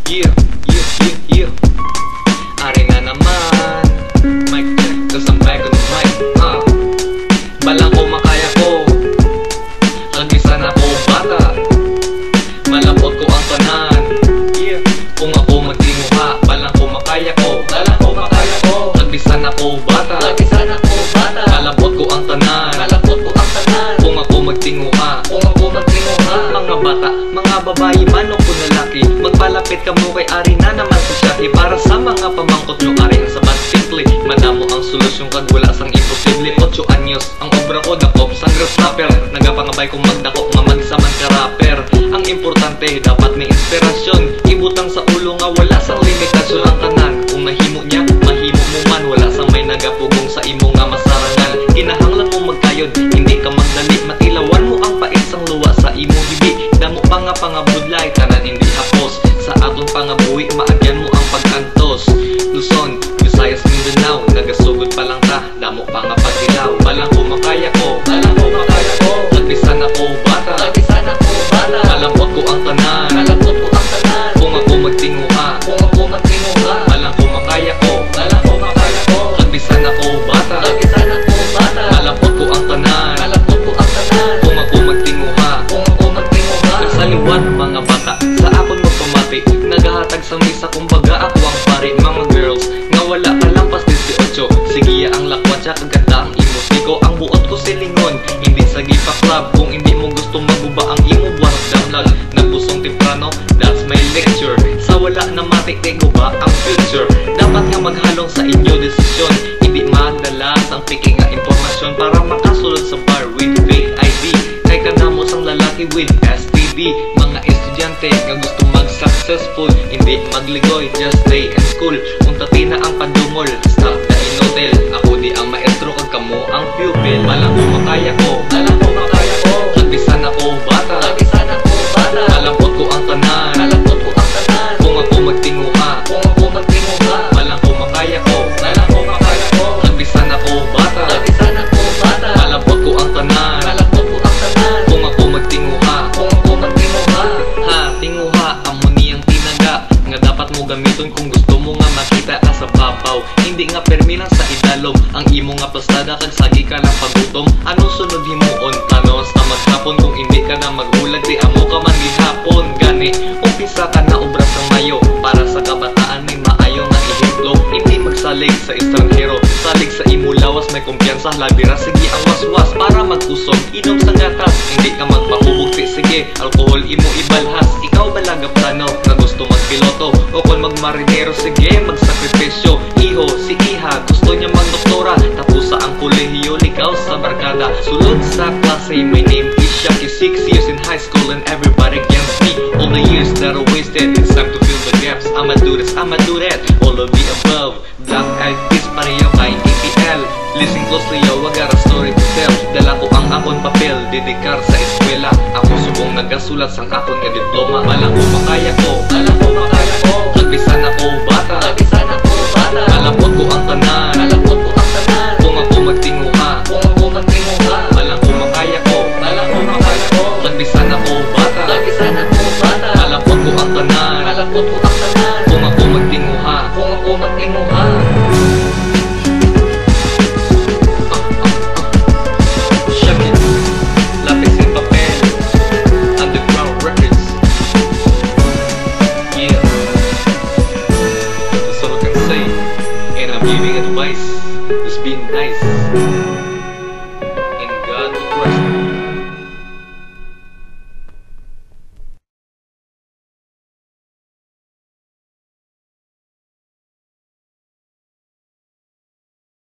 Yeah, yeah, yeah, yeah. Ari na naman. Mic check, cause I'm back on the mic. Balang ko makaya ko. Hanggisan ako bata. Malapot ko ang tanan. Yeah. Kung ako magtinguha, balang ko makaya ko. Balang ko makaya ko. Hanggisan ako bata. Hanggisan ako bata. Malapot ko ang tanan. Malapot ko ang tanan. Kung ako magtinguha. Kung ako magtinguha. Mga bata, mga babae man o kung lalaki, magpalapit ka mo kay Ari na naman sa Shaki. Para sa mga pamangkot nyo, Ari ang sabat simple. Madamo ang solusyon kag wala sang imposible. 8 anyos, ang obra ko dakop sang rapper. Nagapangabay kong magdako, mamagsaman ka rapper. Ang importante, dapat may inspirasyon. Ibutang sa ulo nga wala sang limitasyon. Ang tanan, kung mahimo niya, mahimo mo man. Wala sang may nagapugong sa imo nga masarangan. Kinahanglan mo magkayod, hindi ka magdali. Matilawan mo ang pait sang luwa sa imong hibi. Damo pa nga pangabudlay, tanan hindi hapos. Sa aton pangabuhi, maagyan mo ang pag-antos. Luzon, Visayas, Mindanao, nagasugod pa lang ta, damo pa nga pagdilaw. Balang ko makaya ko, balang ko makaya ko. Hagbisan ako bata, hagbisan ako bata. Malambot ko ang tanan, malambot ko ang tanan. Kung ako magtinguha, kung ako magtinguha. Balang ko makaya ko, balang ko makaya ko. Hagbisan ako bata, hagbisan ako bata. Malambot ko ang tanan, malambot ko ang tanan. Kung ako magtinguha, kung ako magtinguha. Nagsaliwan mga bata, sa akon magpamati. Nagahatag sa misa, kumbaga ako ang pari. Mga girls, nga wala ka lang pas 18. Sige ang lakwat siya, kaganda ang imo siko. Ang buot ko silingon, hindi sa gipa club. Kung hindi mo gusto maguba ang imo buwan of damlag. Nagbusong temprano, that's my lecture. Sa wala na matik, ko ba ang future? Dapat nga maghalong sa inyo desisyon. Hindi madalas ang piki nga impormasyon. Para makasulod sa bar with fake ID. Kay kanamos ang lalaki with STD. Mga estudyante nga gusto mag-successful, hindi magligoy, just stay in school. Untati na ang padungol, stop the inhotel. Ako di ang maestro, kag kamo ang pupil. Balang ko makaya ko, balang ko makaya ko. Hagbisan ako bata, hagbisan ako bata. Malambot ko ang tanan, malambot ko ang tanan. Kung ako magtinguha, kung ako magtinguha. Balang ko makaya ko, balang ko makaya ko. Hagbisan ako bata, hagbisan ako bata. Malambot ko ang tanan, malambot ko ang tanan. Kung ako magtinguha, kung ako magtinguha. Ha, tinguha, amo niyang tinaga. Nga dapat mo gamiton kung gusto mo nga makita ka sa babaw. Hindi nga permi lang sa idalom. Ang imo nga plastada kag sagi ka lang pagutom. Anong sunod himuon? Planos na maghapon. Kung hindi ka na maghulag, di amo ka man gihapon. Gani, umpisa ka na obra sa mayo. Para sa kabataan may maayo nga ehemplo. Hindi magsalig sa estranghero, salig sa imo lawas. May kumpiyansa, labira, sige ang waswas. Para mag-usog, inom sa gatas. Hindi ka magpahubugti, sige alkohol imo ibalhas. Ikaw balaga plano na gusto magpiloto, o kung magmarinero, sige magsakripisyo. Iho, si Iha, gusto niya magdoktora. Tapos sa ang kolehiyo, ligaw sa barkada. Sulod sa klase, my name is Shaki. 6 years in high school and everybody against me. All the years that I wasted, it's time to fill the gaps. I'ma do this, I'ma do that, all of the above. Black Eyed Peas, pareho kay EPL. Listen closely, yo, I got a story to tell. Dala ko ang akon papel, didikar sa eskwela. Ako subong nagasulat sang akon nga diploma. Balang ko makaya ko, balang ko makaya ko. Hagbisan ako bata, hagbisan ako bata. Malambot ko ang tanan, malambot ko ang tanan. Kung ako magtinguha, kung ako magtinguha. Balang ko makaya ko, balang ko makaya ko. Hagbisan ako bata, hagbisan ako bata. Malambot ko ang tanan, malambot ko ang tanan. Kung ako magtinguha, kung ako magtinguha. Giving advice, just being nice.